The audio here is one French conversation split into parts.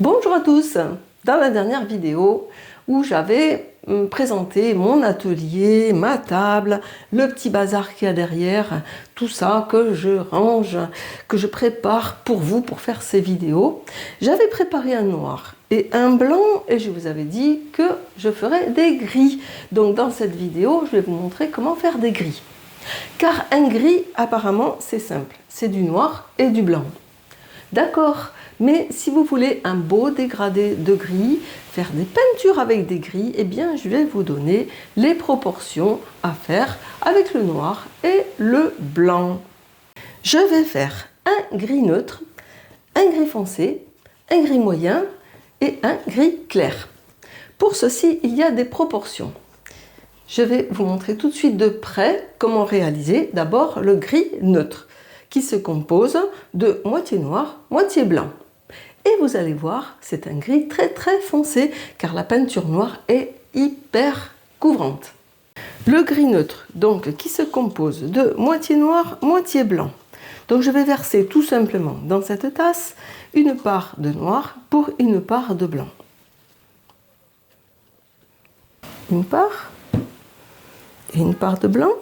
Bonjour à tous! Dans la dernière vidéo où j'avais présenté mon atelier, ma table, le petit bazar qu'il y a derrière, tout ça que je range, que je prépare pour vous pour faire ces vidéos, j'avais préparé un noir et un blanc et je vous avais dit que je ferais des gris. Donc dans cette vidéo, je vais vous montrer comment faire des gris. Car un gris, apparemment, c'est simple, c'est du noir et du blanc. D'accord, mais si vous voulez un beau dégradé de gris, faire des peintures avec des gris, eh bien je vais vous donner les proportions à faire avec le noir et le blanc. Je vais faire un gris neutre, un gris foncé, un gris moyen et un gris clair. Pour ceci, il y a des proportions. Je vais vous montrer tout de suite de près comment réaliser d'abord le gris neutre, qui se compose de moitié noir, moitié blanc. Et vous allez voir, c'est un gris très foncé, car la peinture noire est hyper couvrante. Le gris neutre, donc, qui se compose de moitié noir, moitié blanc. Donc je vais verser tout simplement dans cette tasse une part de noir pour une part de blanc. Une part et une part de blanc.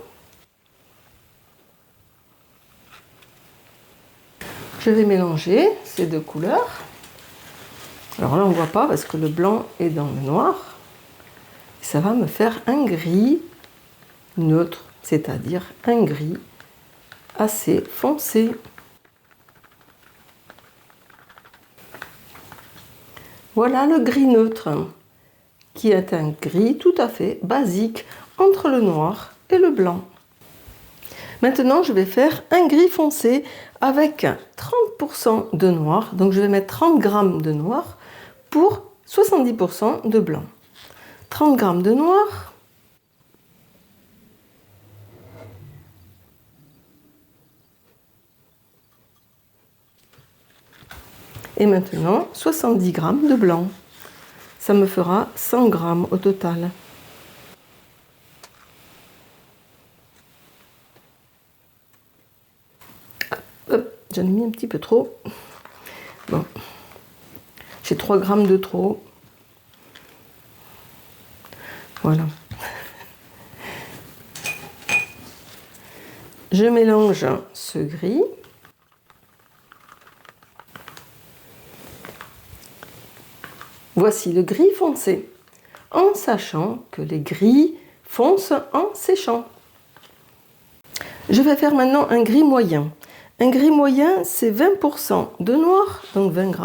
Je vais mélanger ces deux couleurs. Alors là, on ne voit pas parce que le blanc est dans le noir. Et ça va me faire un gris neutre, c'est-à-dire un gris assez foncé. Voilà le gris neutre, qui est un gris tout à fait basique entre le noir et le blanc. Maintenant, je vais faire un gris foncé avec 30% de noir. Donc, je vais mettre 30 g de noir pour 70% de blanc. 30 g de noir. Et maintenant, 70 g de blanc. Ça me fera 100 g au total. J'en ai mis un petit peu trop. Bon. J'ai 3 g de trop. Voilà. Je mélange ce gris. Voici le gris foncé, en sachant que les gris foncent en séchant. Je vais faire maintenant un gris moyen. Un gris moyen, c'est 20% de noir, donc 20 g,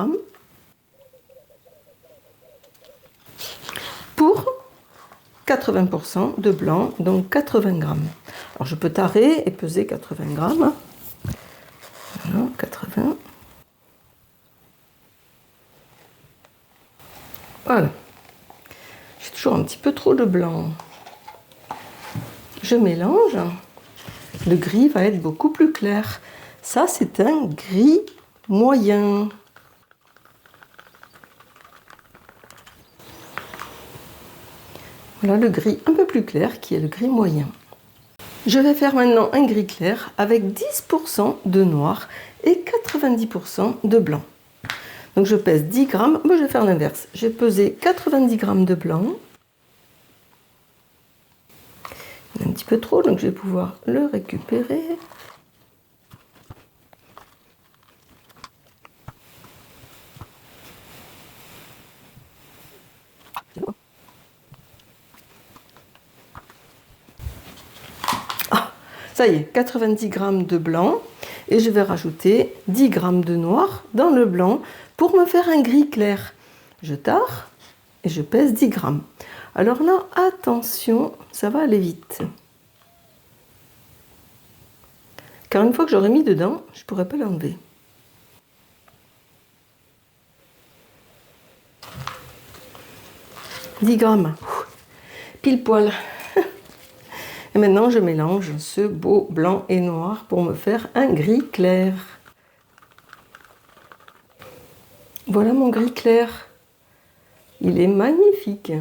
pour 80% de blanc, donc 80 g. Alors je peux tarer et peser 80 g. Voilà, 80. Voilà. J'ai toujours un petit peu trop de blanc. Je mélange. Le gris va être beaucoup plus clair. Ça, c'est un gris moyen. Voilà le gris un peu plus clair qui est le gris moyen. Je vais faire maintenant un gris clair avec 10% de noir et 90% de blanc. Donc je pèse 10 g, moi je vais faire l'inverse. J'ai pesé 90 g de blanc. Il y en a un petit peu trop, donc je vais pouvoir le récupérer. Ah, ça y est, 90 g de blanc. Et je vais rajouter 10 g de noir dans le blanc pour me faire un gris clair. Je tare et je pèse 10 g. Alors là, attention, ça va aller vite. Car une fois que j'aurai mis dedans, je ne pourrai pas l'enlever. « 10 g, pile poil. Et maintenant, je mélange ce beau blanc et noir pour me faire un gris clair. Voilà mon gris clair. Il est magnifique.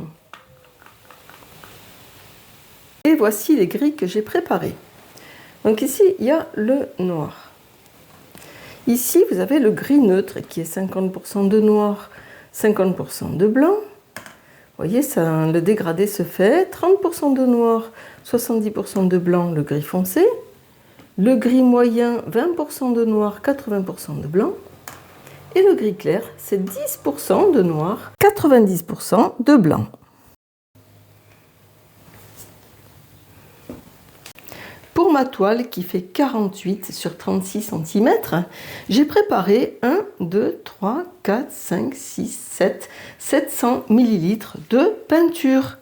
Et voici les gris que j'ai préparés. Donc ici, il y a le noir. Ici, vous avez le gris neutre qui est 50% de noir, 50% de blanc. Vous voyez, ça, le dégradé se fait. 30% de noir, 70% de blanc, le gris foncé. Le gris moyen, 20% de noir, 80% de blanc. Et le gris clair, c'est 10% de noir, 90% de blanc. Pour ma toile qui fait 48 sur 36 cm, j'ai préparé 1, 2, 3, 4, 5, 6, 7, 700 ml de peinture,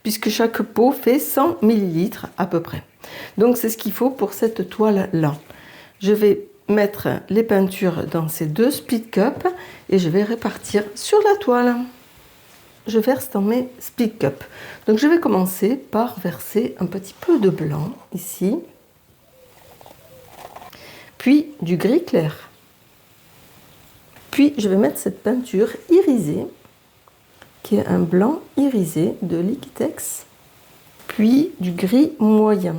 puisque chaque pot fait 100 ml à peu près. Donc c'est ce qu'il faut pour cette toile-là. Je vais mettre les peintures dans ces deux split cups et je vais répartir sur la toile. Je verse dans mes split cups. Donc je vais commencer par verser un petit peu de blanc ici, puis du gris clair. Puis je vais mettre cette peinture irisée, qui est un blanc irisé de Liquitex, puis du gris moyen.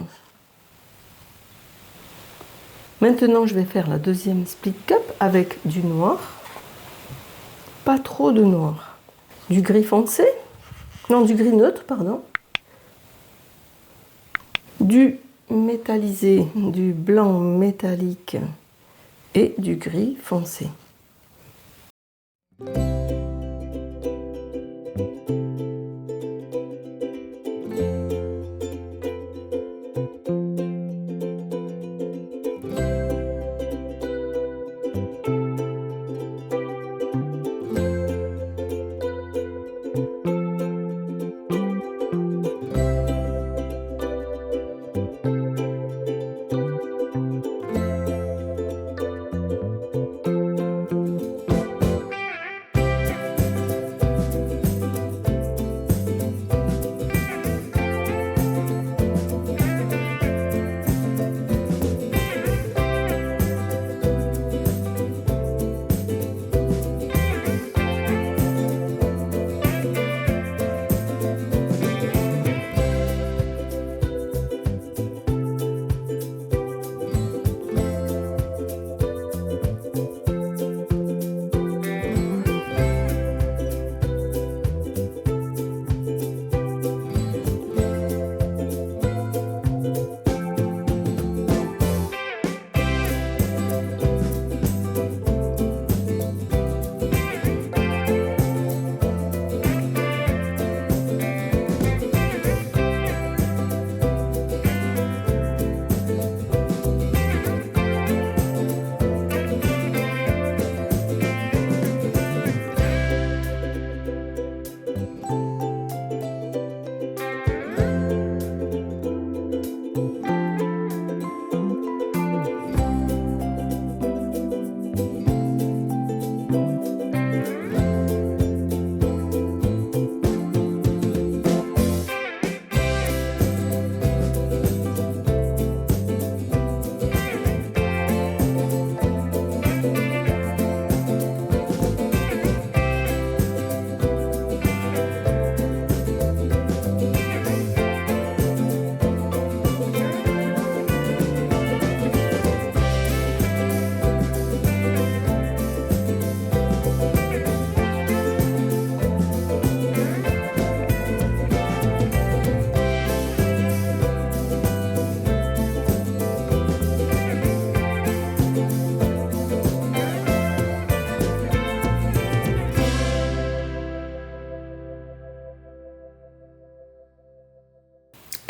Maintenant je vais faire la deuxième split cup avec du noir, pas trop de noir. Du gris foncé, non du gris neutre, pardon, du métallisé, du blanc métallique et du gris foncé.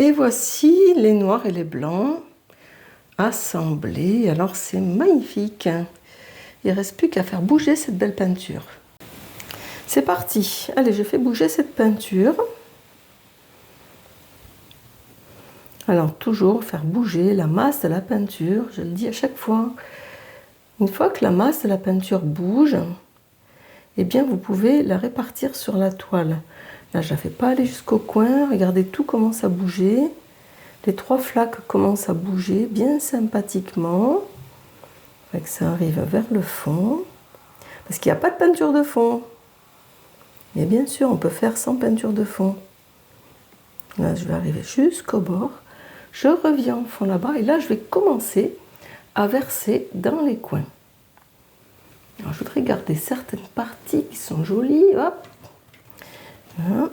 Et voici les noirs et les blancs assemblés. Alors c'est magnifique. Il ne reste plus qu'à faire bouger cette belle peinture. C'est parti. Allez, je fais bouger cette peinture. Alors toujours faire bouger la masse de la peinture. Je le dis à chaque fois. Une fois que la masse de la peinture bouge, eh bien vous pouvez la répartir sur la toile. Là, je ne la fais pas aller jusqu'au coin. Regardez, tout commence à bouger. Les trois flaques commencent à bouger bien sympathiquement. Avec ça arrive vers le fond. Parce qu'il n'y a pas de peinture de fond. Mais bien sûr, on peut faire sans peinture de fond. Là, je vais arriver jusqu'au bord. Je reviens au fond là-bas et là je vais commencer à verser dans les coins. Alors, je voudrais garder certaines parties qui sont jolies. Hop. Voilà.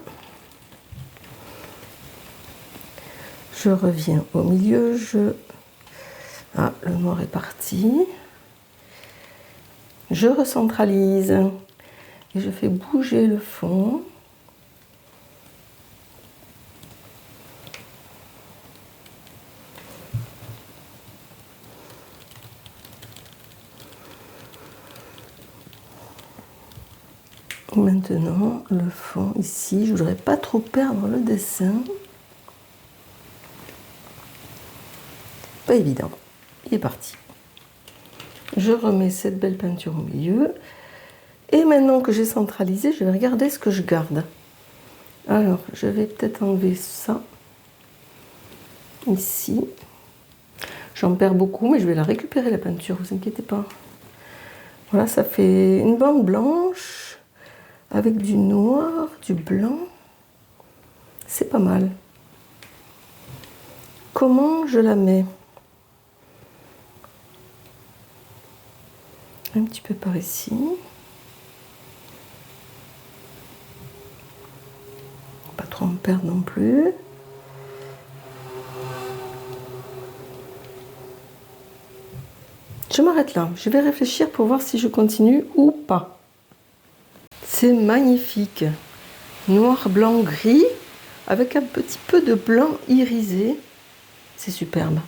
Je reviens au milieu. Ah, le noir est parti. Je recentralise et je fais bouger le fond. Maintenant, le fond ici, je ne voudrais pas trop perdre le dessin. Pas évident. Il est parti. Je remets cette belle peinture au milieu. Et maintenant que j'ai centralisé, je vais regarder ce que je garde. Alors, je vais peut-être enlever ça. Ici. J'en perds beaucoup, mais je vais la récupérer, la peinture, vous inquiétez pas. Voilà, ça fait une bande blanche. Avec du noir, du blanc, c'est pas mal. Comment je la mets? Un petit peu par ici. Pas trop en perdre non plus. Je m'arrête là. Je vais réfléchir pour voir si je continue ou pas. C'est magnifique. Noir, blanc, gris, avec un petit peu de blanc irisé. C'est superbe.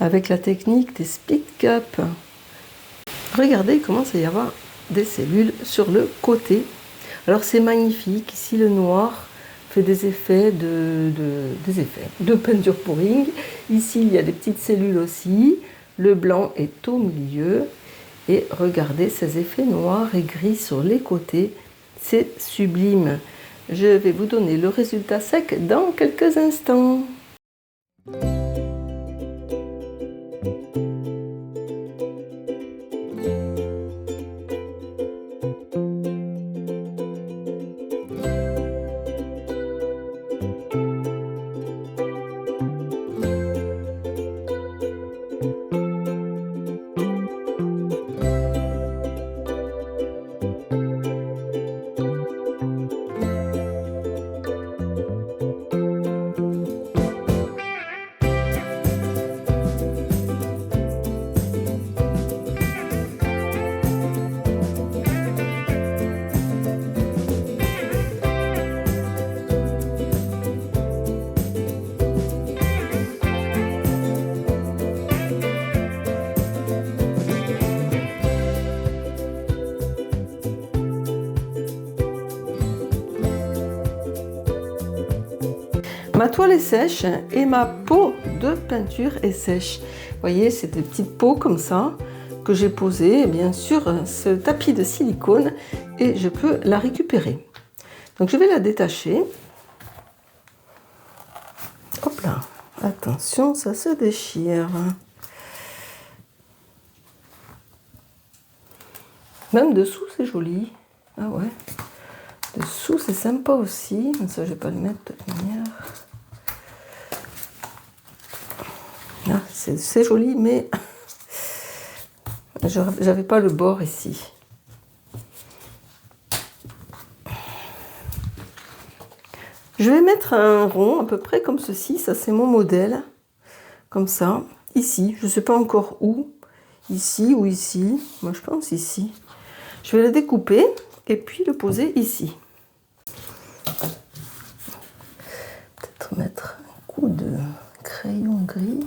Avec la technique des split cups. Regardez, il commence à y avoir des cellules sur le côté. Alors c'est magnifique. Ici, le noir fait des effets de peinture pouring. Ici, il y a des petites cellules aussi. Le blanc est au milieu. Et regardez ces effets noirs et gris sur les côtés, c'est sublime. Je vais vous donner le résultat sec dans quelques instants. Ma toile est sèche et ma peau de peinture est sèche. Vous voyez, c'est des petites peaux comme ça que j'ai posées bien sûr ce tapis de silicone et je peux la récupérer. Donc je vais la détacher. Hop là, attention, ça se déchire. Même dessous, c'est joli. Ah ouais. Dessous, c'est sympa aussi. Ça, je vais pas le mettre de toute manière. Ah, c'est joli, mais j'avais pas le bord ici. Je vais mettre un rond à peu près comme ceci. Ça, c'est mon modèle. Comme ça. Ici. Je ne sais pas encore où. Ici ou ici. Moi, je pense ici. Je vais le découper et puis le poser ici. Peut-être mettre un coup de crayon gris.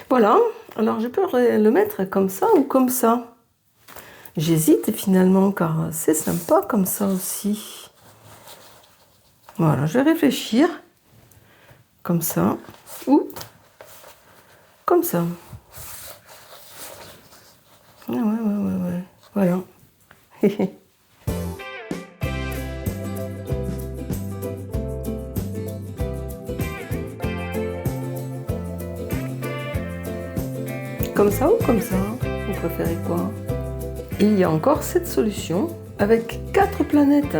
Voilà, alors je peux le mettre comme ça ou comme ça. J'hésite finalement car c'est sympa comme ça aussi. Voilà, je vais réfléchir comme ça ou comme ça. Ouais. Voilà. comme ça ou comme ça? Vous préférez quoi? Il y a encore cette solution avec 4 planètes.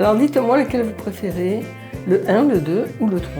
Alors dites-moi lequel vous préférez, le 1, le 2 ou le 3.